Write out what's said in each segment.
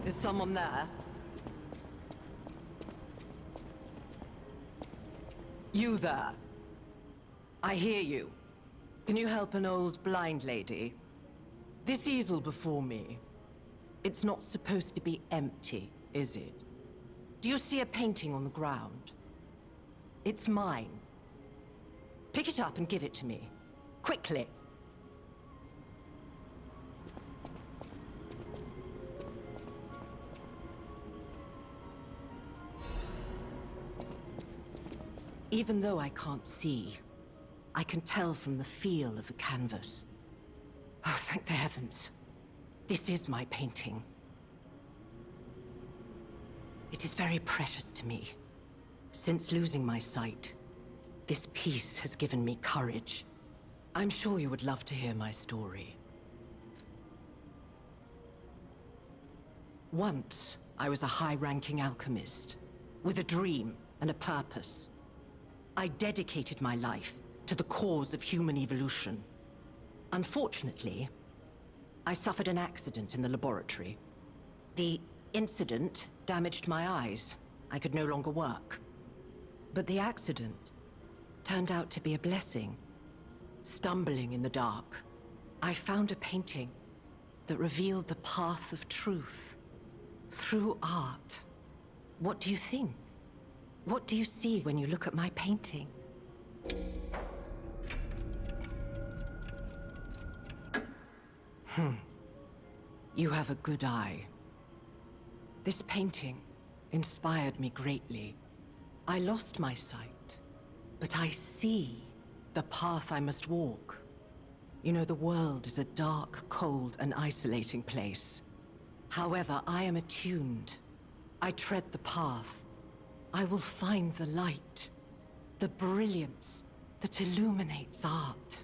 Is someone there? You there? I hear you. Can you help an old blind lady? This easel before me, it's not supposed to be empty, is it? Do you see a painting on the ground? It's mine. Pick it up and give it to me. Quickly. Even though I can't see, I can tell from the feel of the canvas. Oh, thank the heavens. This is my painting. It is very precious to me. Since losing my sight, this piece has given me courage. I'm sure you would love to hear my story. Once, I was a high-ranking alchemist, with a dream and a purpose. I dedicated my life to the cause of human evolution. Unfortunately, I suffered an accident in the laboratory. The incident damaged my eyes. I could no longer work. But the accident turned out to be a blessing. Stumbling in the dark, I found a painting that revealed the path of truth through art. What do you think? What do you see when you look at my painting? You have a good eye. This painting inspired me greatly. I lost my sight, but I see the path I must walk. You know, the world is a dark, cold, and isolating place. However, I am attuned. I tread the path. I will find the light, the brilliance that illuminates art.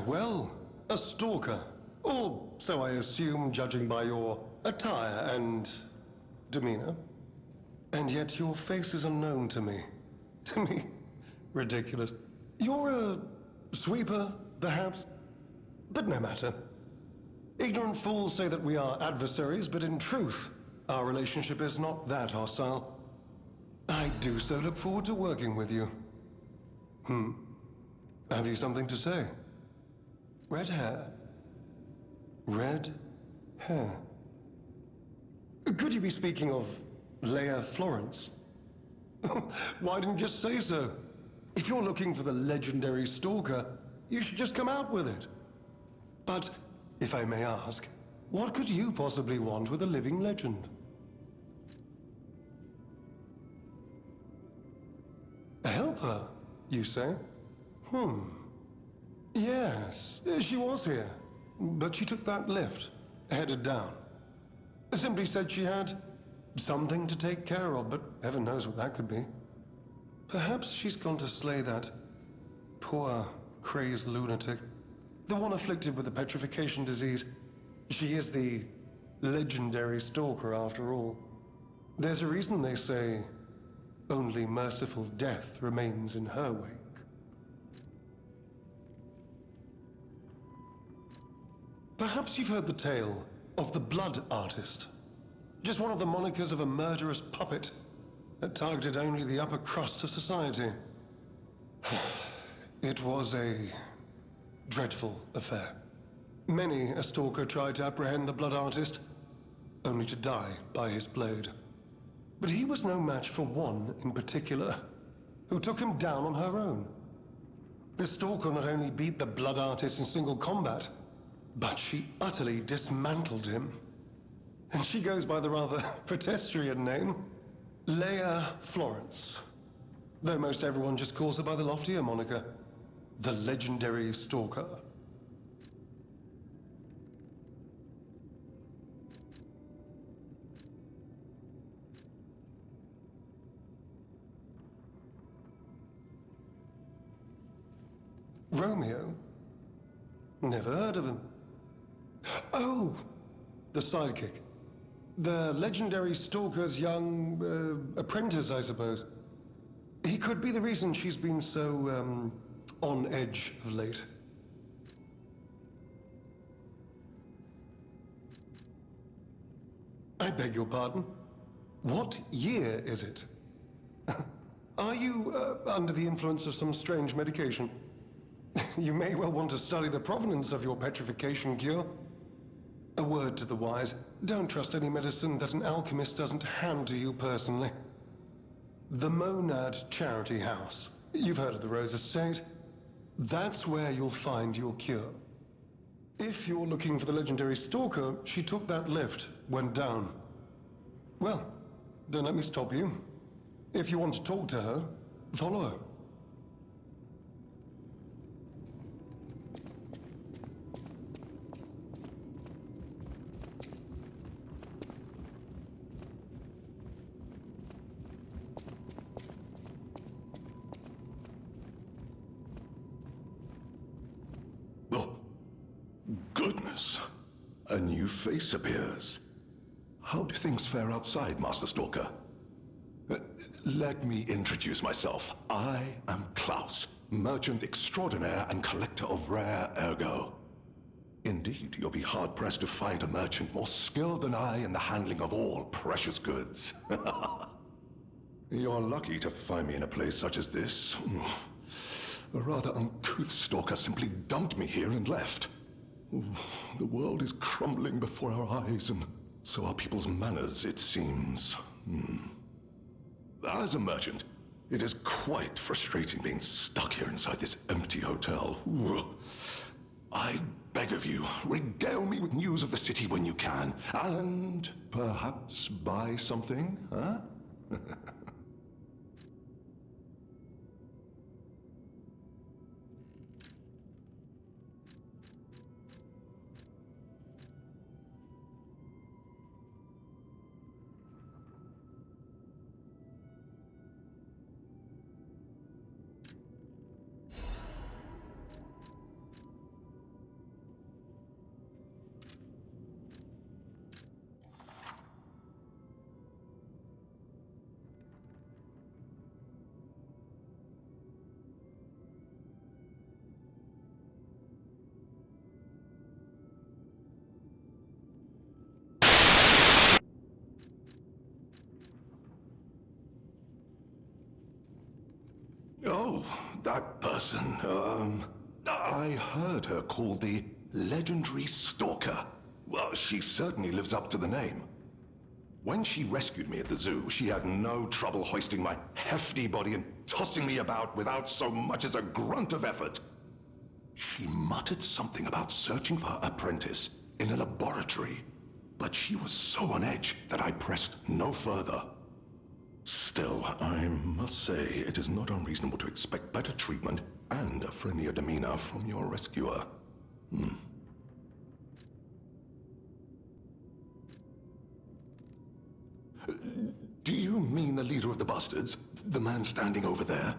Well, a stalker. Or so I assume, judging by your attire and demeanor. And yet your face is unknown to me. To me? Ridiculous. You're a sweeper, perhaps? But no matter. Ignorant fools say that we are adversaries, but in truth, our relationship is not that hostile. I do so look forward to working with you. Have you something to say? Red hair. Red hair. Could you be speaking of Leia Florence? Why didn't you just say so? If you're looking for the legendary Stalker, you should just come out with it. But, if I may ask, what could you possibly want with a living legend? Help her, you say? Yes, she was here. But she took that lift, headed down. Simply said she had something to take care of, but heaven knows what that could be. Perhaps she's gone to slay that poor, crazed lunatic. The one afflicted with the petrification disease. She is the legendary Stalker, after all. There's a reason they say only merciful death remains in her wake. Perhaps you've heard the tale of the Blood Artist. Just one of the monikers of a murderous puppet that targeted only the upper crust of society. It was a dreadful affair. Many a stalker tried to apprehend the Blood Artist, only to die by his blade. But he was no match for one in particular, who took him down on her own. The stalker not only beat the Blood Artist in single combat, but she utterly dismantled him. And she goes by the rather pedestrian name, Leia Florence. Though most everyone just calls her by the loftier moniker, the legendary Stalker. Romeo? Never heard of him. Oh! The sidekick. The legendary Stalker's young, apprentice, I suppose. He could be the reason she's been so, on edge of late. I beg your pardon? What year is it? Are you, under the influence of some strange medication? You may well want to study the provenance of your petrification cure. A word to the wise, don't trust any medicine that an alchemist doesn't hand to you personally. The Monad Charity House. You've heard of the Rose Estate? That's where you'll find your cure. If you're looking for the legendary Stalker, she took that lift, went down. Well, don't let me stop you. If you want to talk to her, follow her. Goodness. A new face appears. How do things fare outside, Master Stalker? Let me introduce myself. I am Klaus, merchant extraordinaire and collector of rare ergo. Indeed, you'll be hard-pressed to find a merchant more skilled than I in the handling of all precious goods. You're lucky to find me in a place such as this. A rather uncouth stalker simply dumped me here and left. The world is crumbling before our eyes, and so are people's manners, it seems. As a merchant, it is quite frustrating being stuck here inside this empty hotel. I beg of you, regale me with news of the city when you can, and perhaps buy something, huh? Oh, that person. I heard her called the legendary Stalker. Well, she certainly lives up to the name. When she rescued me at the zoo, she had no trouble hoisting my hefty body and tossing me about without so much as a grunt of effort. She muttered something about searching for her apprentice in a laboratory, but she was so on edge that I pressed no further. Still, I must say it is not unreasonable to expect better treatment and a friendlier demeanor from your rescuer. Do you mean the leader of the bastards? The man standing over there?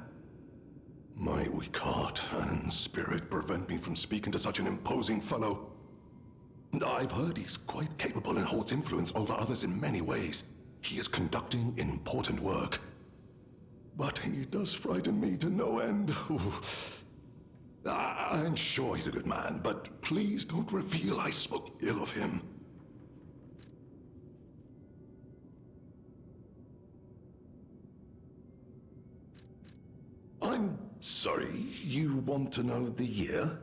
My weak heart and spirit prevent me from speaking to such an imposing fellow. I've heard he's quite capable and holds influence over others in many ways. He is conducting important work. But he does frighten me to no end. I'm sure he's a good man, but please don't reveal I spoke ill of him. I'm sorry, you want to know the year?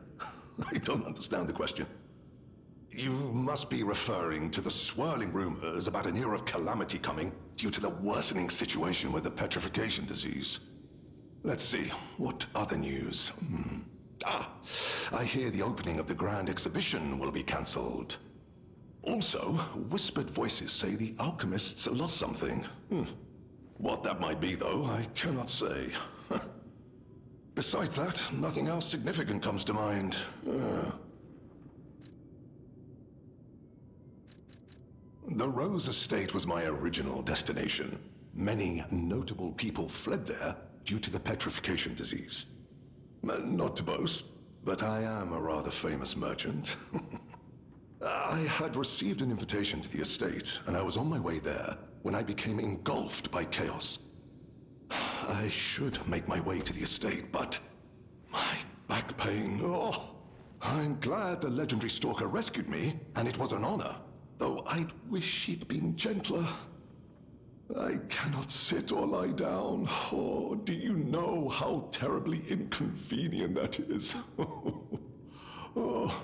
I don't understand the question. You must be referring to the swirling rumors about an era of calamity coming due to the worsening situation with the petrification disease. Let's see, what other news? I hear the opening of the grand exhibition will be cancelled. Also, whispered voices say the alchemists lost something. What that might be, though, I cannot say. Besides that, nothing else significant comes to mind. The Rose Estate was my original destination. Many notable people fled there due to the petrification disease. Not to boast, but I am a rather famous merchant. I had received an invitation to the estate, and I was on my way there when I became engulfed by chaos. I should make my way to the estate, but my back pain, I'm glad the legendary Stalker rescued me, and it was an honor. Though I'd wish he'd been gentler. I cannot sit or lie down. Oh, do you know how terribly inconvenient that is? Oh.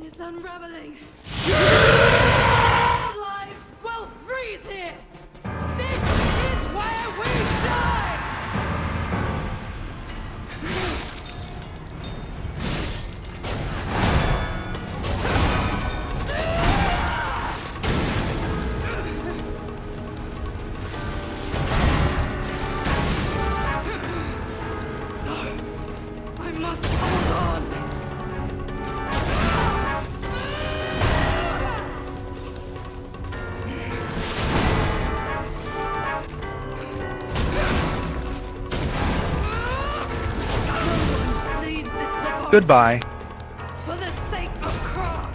is unraveling. Life will freeze here. This is where we die. I must hold on. Leaves this department Goodbye. for the sake of Krat.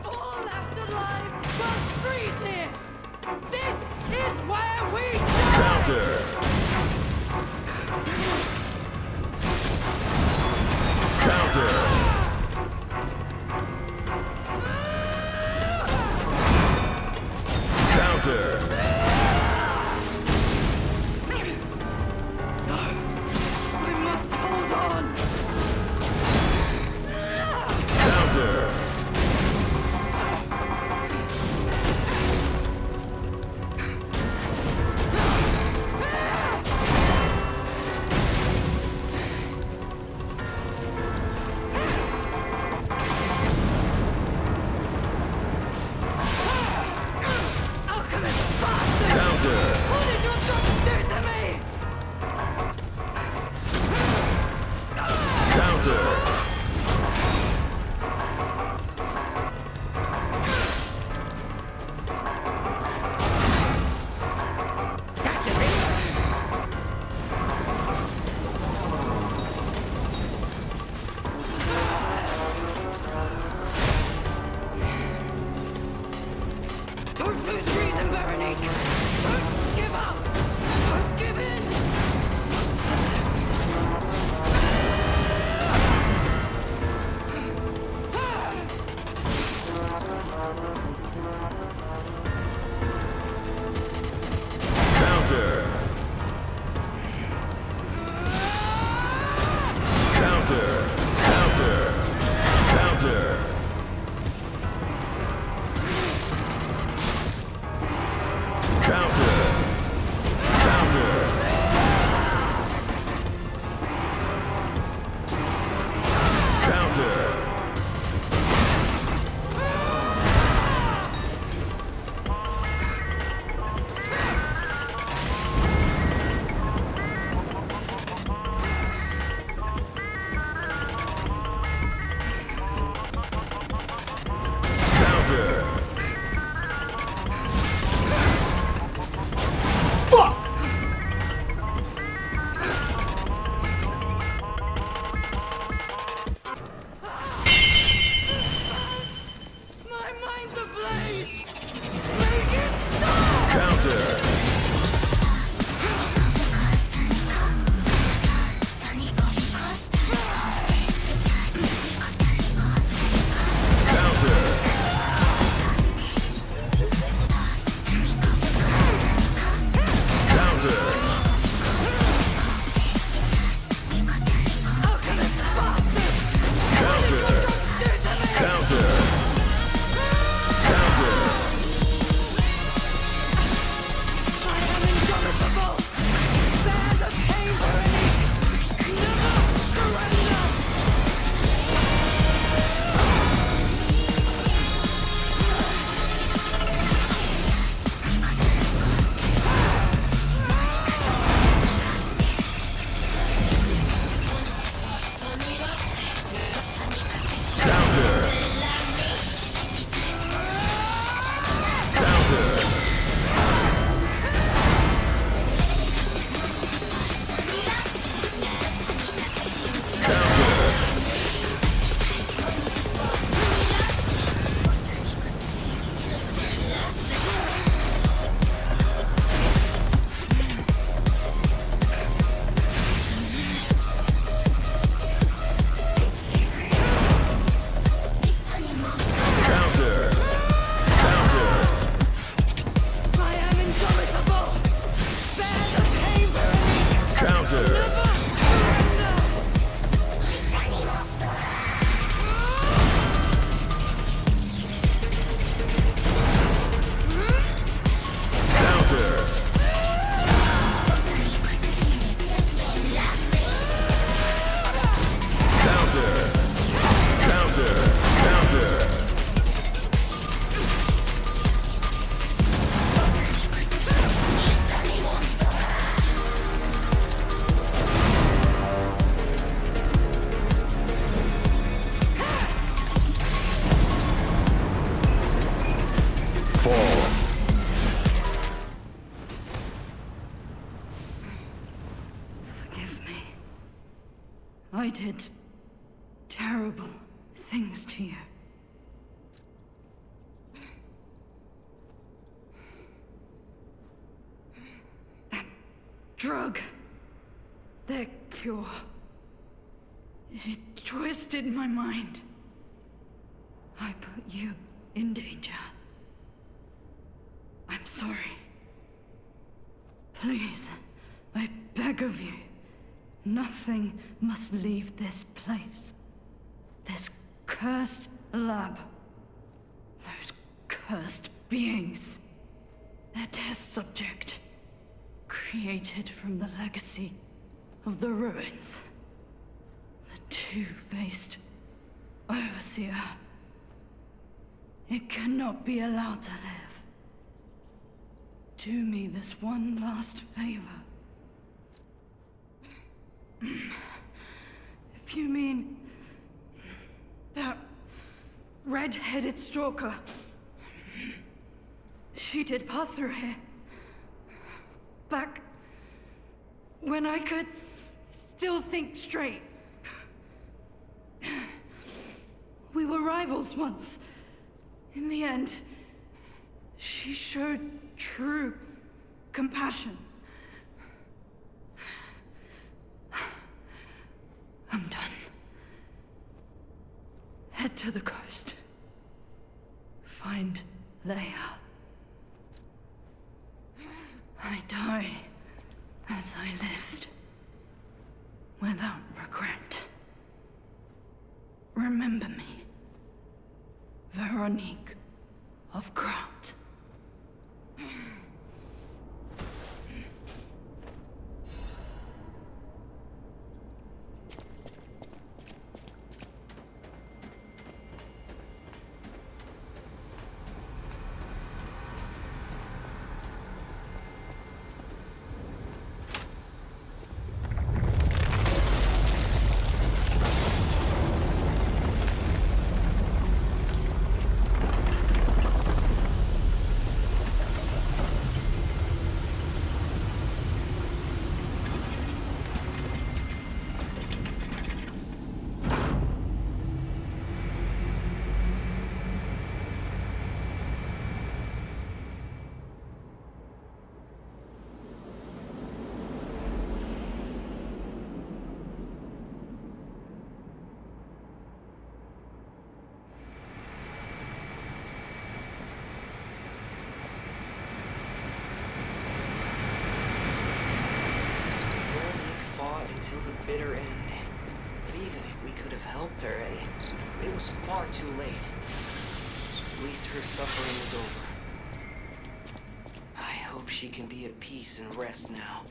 All left alive will freeze here. This is where we die. Counter! Counter! Counter! I did terrible things to you. That drug, their cure, it twisted my mind. I put you in danger. I'm sorry. Please, I beg of you, nothing must leave this place. This cursed lab. Those cursed beings. A test subject. Created from the legacy of the ruins. The two-faced overseer. It cannot be allowed to live. Do me this one last favor. If you mean that red-headed stalker, she did pass through here. Back when I could still think straight. We were rivals once. In the end, she showed true compassion. I'm done. Head to the coast. Find Leia. I die as I lived, without regret. Remember me, Veronique of Krat. Until the bitter end. But even if we could have helped her, it was far too late. At least her suffering is over. I hope she can be at peace and rest now.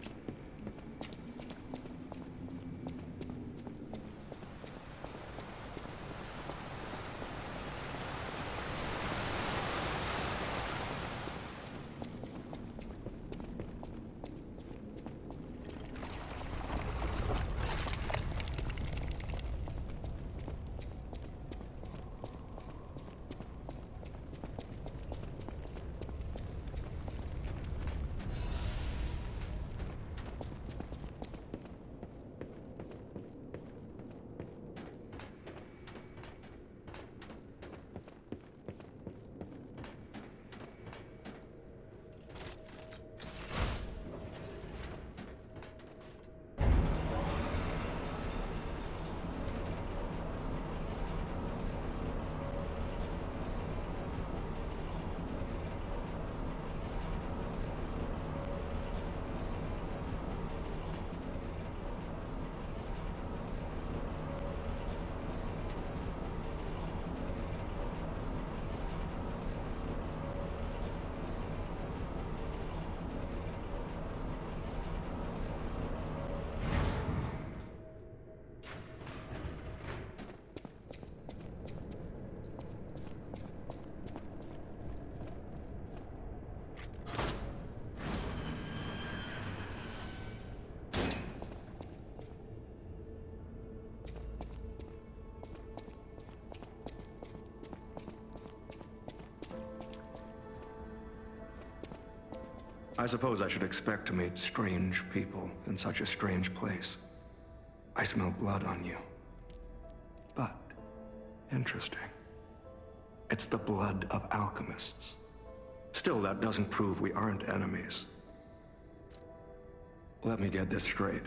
I suppose I should expect to meet strange people in such a strange place. I smell blood on you. But, interesting. It's the blood of alchemists. Still, that doesn't prove we aren't enemies. Let me get this straight.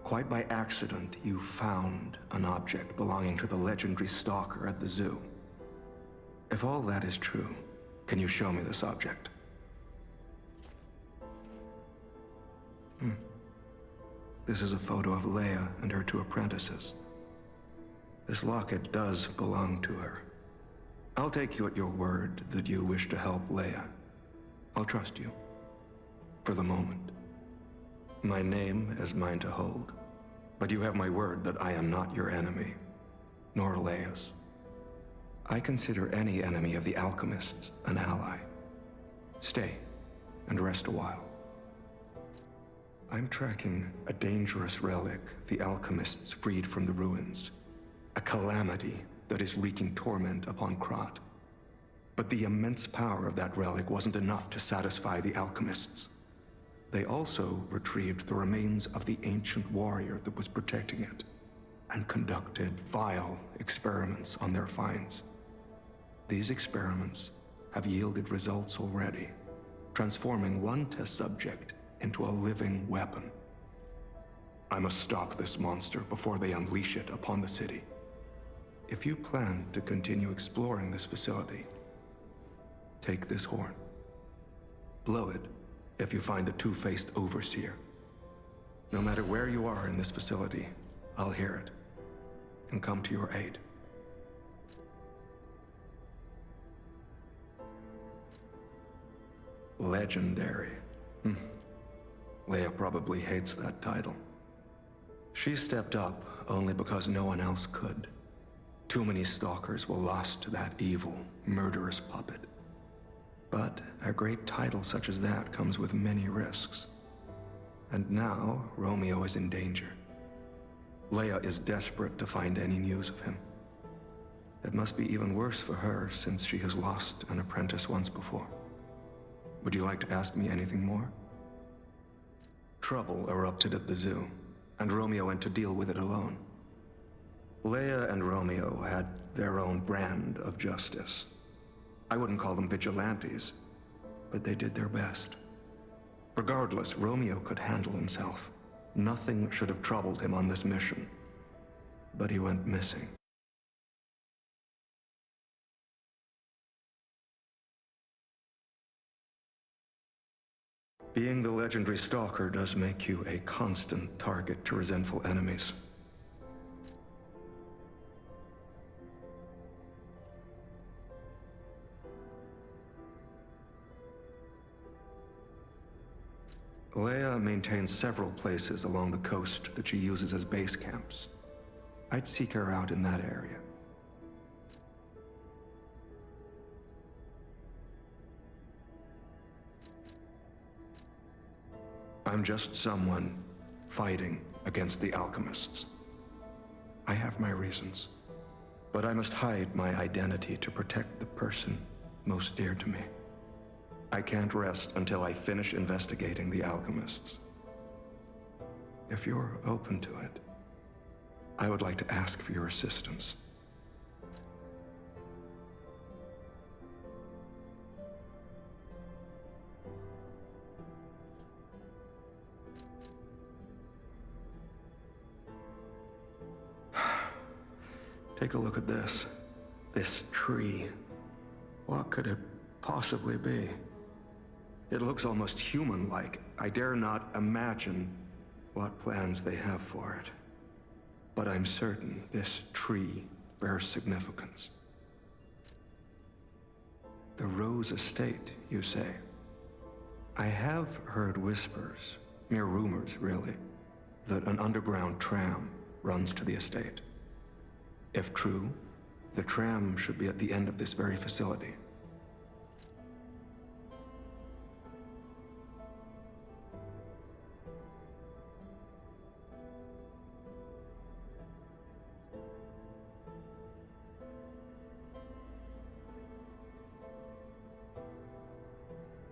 Quite by accident, you found an object belonging to the legendary Stalker at the zoo. If all that is true, can you show me this object? This is a photo of Leia and her 2 apprentices. This locket does belong to her. I'll take you at your word that you wish to help Leia. I'll trust you. For the moment. My name is mine to hold. But you have my word that I am not your enemy. Nor Leia's. I consider any enemy of the alchemists an ally. Stay and rest a while. I'm tracking a dangerous relic the alchemists freed from the ruins. A calamity that is wreaking torment upon Krat. But the immense power of that relic wasn't enough to satisfy the alchemists. They also retrieved the remains of the ancient warrior that was protecting it, and conducted vile experiments on their finds. These experiments have yielded results already, transforming one test subject into a living weapon. I must stop this monster before they unleash it upon the city. If you plan to continue exploring this facility, take this horn. Blow it if you find the two-faced Overseer. No matter where you are in this facility, I'll hear it and come to your aid. Legendary. Leia probably hates that title. She stepped up only because no one else could. Too many Stalkers were lost to that evil, murderous puppet. But a great title such as that comes with many risks. And now, Romeo is in danger. Leia is desperate to find any news of him. It must be even worse for her since she has lost an apprentice once before. Would you like to ask me anything more? Trouble erupted at the zoo, and Romeo went to deal with it alone. Leia and Romeo had their own brand of justice. I wouldn't call them vigilantes, but they did their best. Regardless, Romeo could handle himself. Nothing should have troubled him on this mission. But he went missing. Being the legendary Stalker does make you a constant target to resentful enemies. Leia maintains several places along the coast that she uses as base camps. I'd seek her out in that area. I'm just someone fighting against the alchemists. I have my reasons, but I must hide my identity to protect the person most dear to me. I can't rest until I finish investigating the alchemists. If you're open to it, I would like to ask for your assistance. Take a look at this. This tree. What could it possibly be? It looks almost human-like. I dare not imagine what plans they have for it. But I'm certain this tree bears significance. The Rose Estate, you say? I have heard whispers, mere rumors really, that an underground tram runs to the estate. If true, the tram should be at the end of this very facility.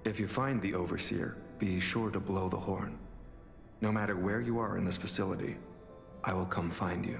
If you find the Overseer, be sure to blow the horn. No matter where you are in this facility, I will come find you.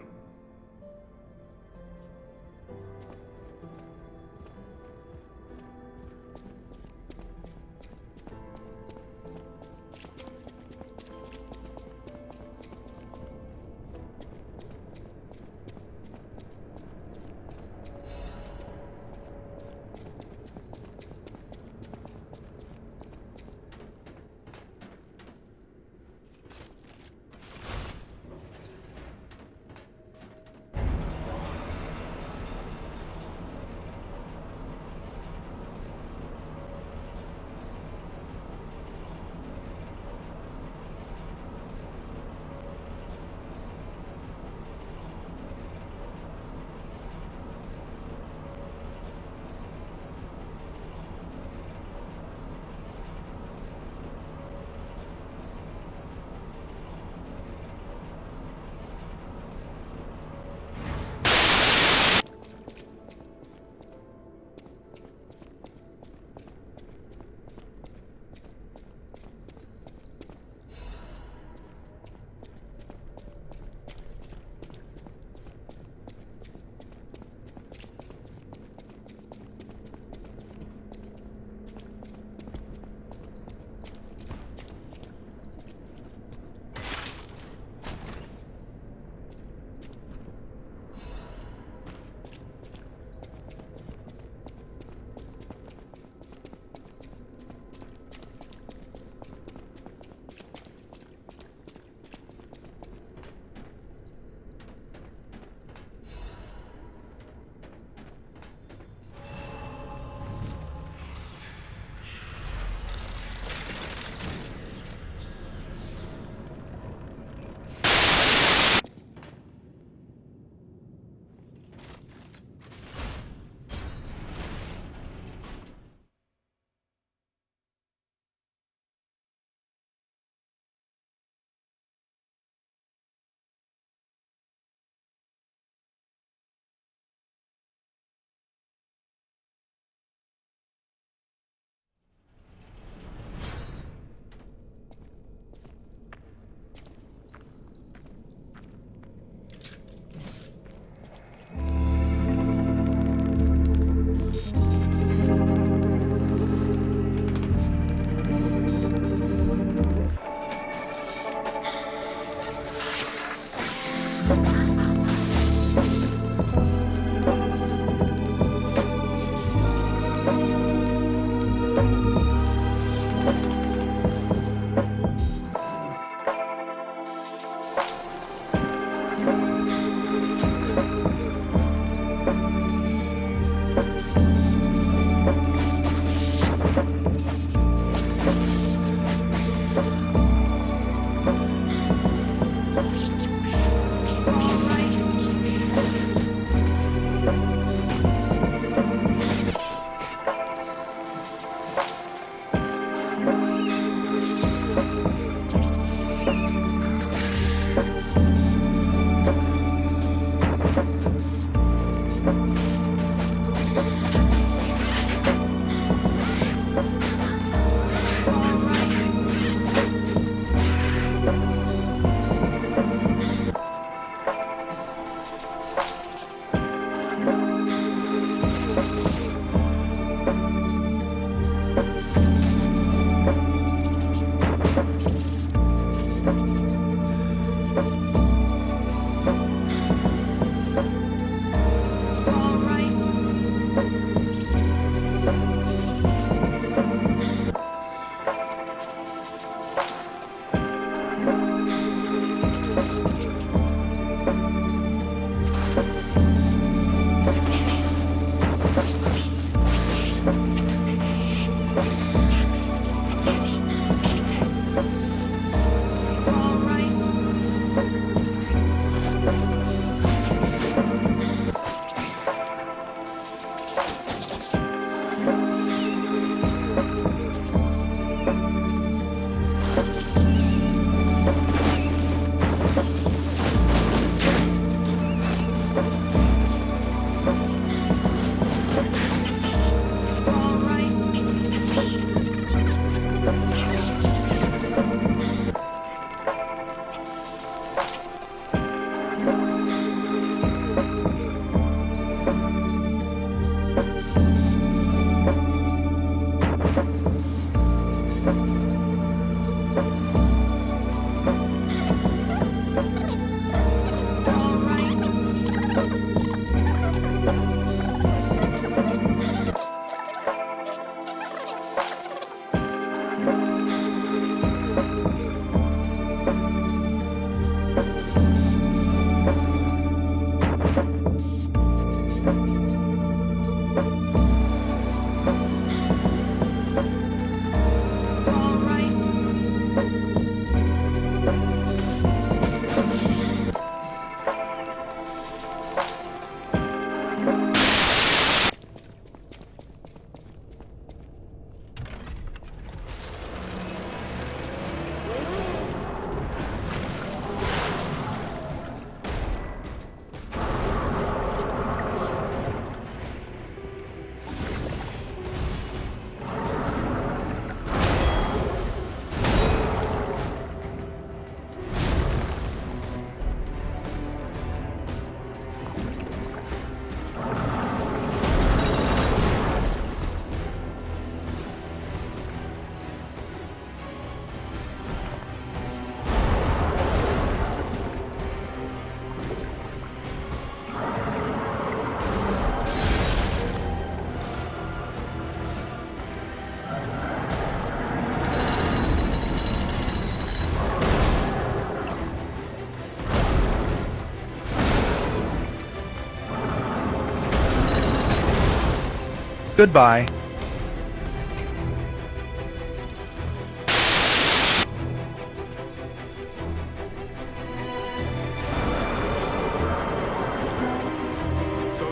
Goodbye.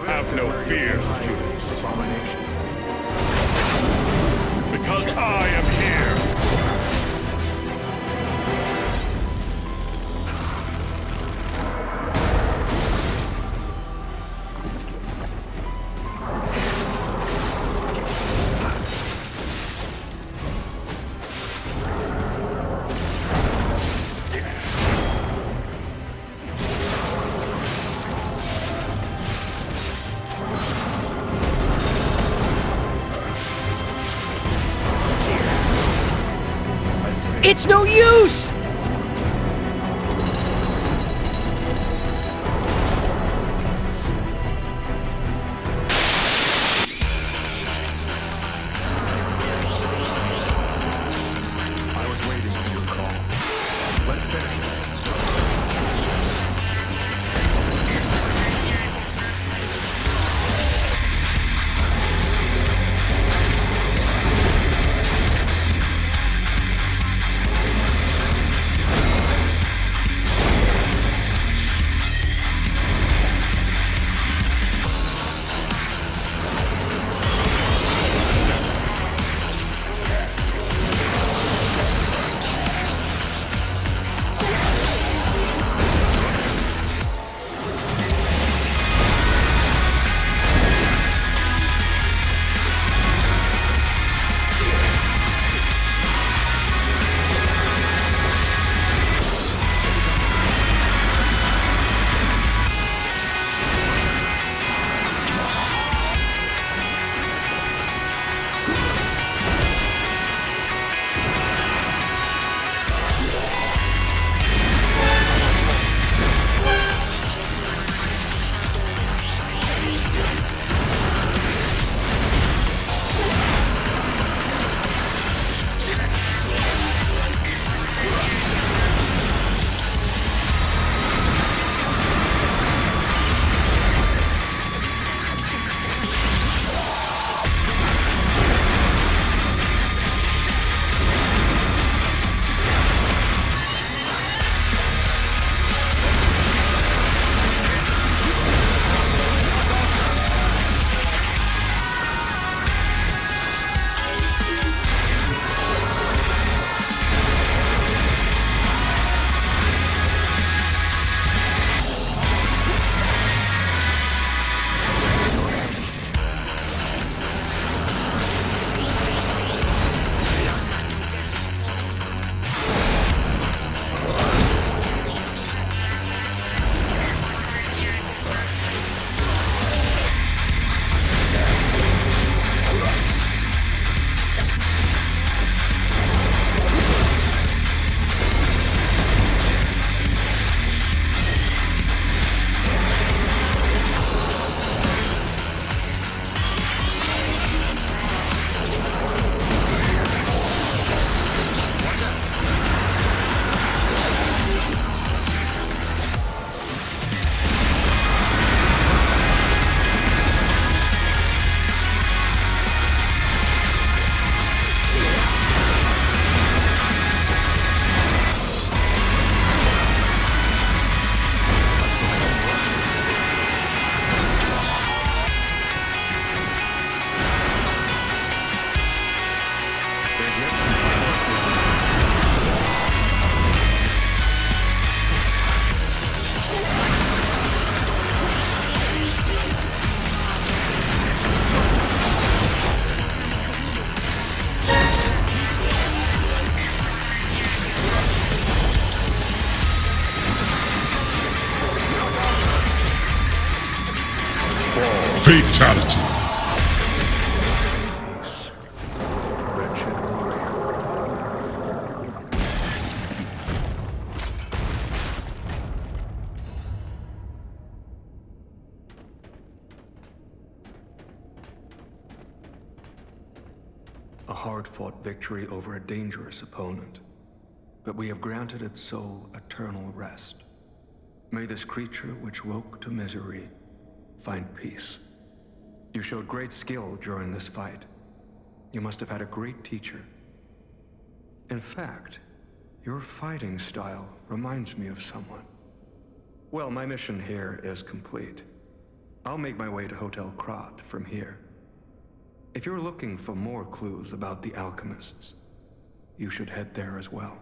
Have no fear, students. Because I am here. It's no use! Fatality. Wretched warrior. A hard-fought victory over a dangerous opponent, but we have granted its soul eternal rest. May this creature which woke to misery find peace. You showed great skill during this fight. You must have had a great teacher. In fact, your fighting style reminds me of someone. Well, my mission here is complete. I'll make my way to Hotel Krat from here. If you're looking for more clues about the alchemists, you should head there as well.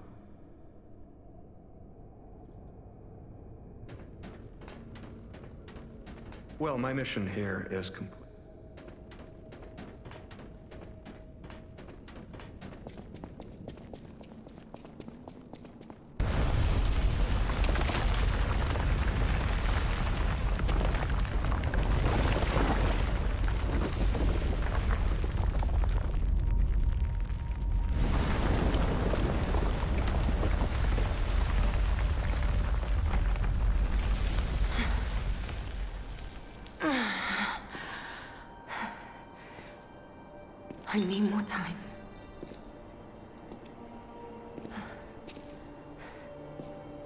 Well, my mission here is complete. I need more time.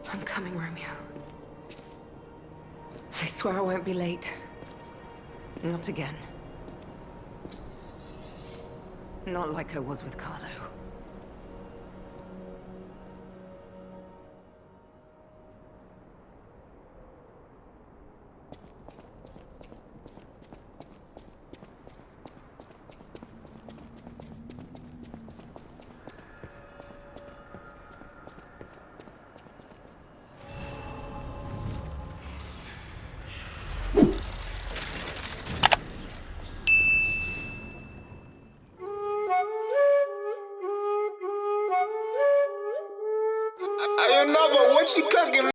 I'm coming, Romeo. I swear I won't be late. Not again. Not like I was with Carlo. I know, but what you cooking?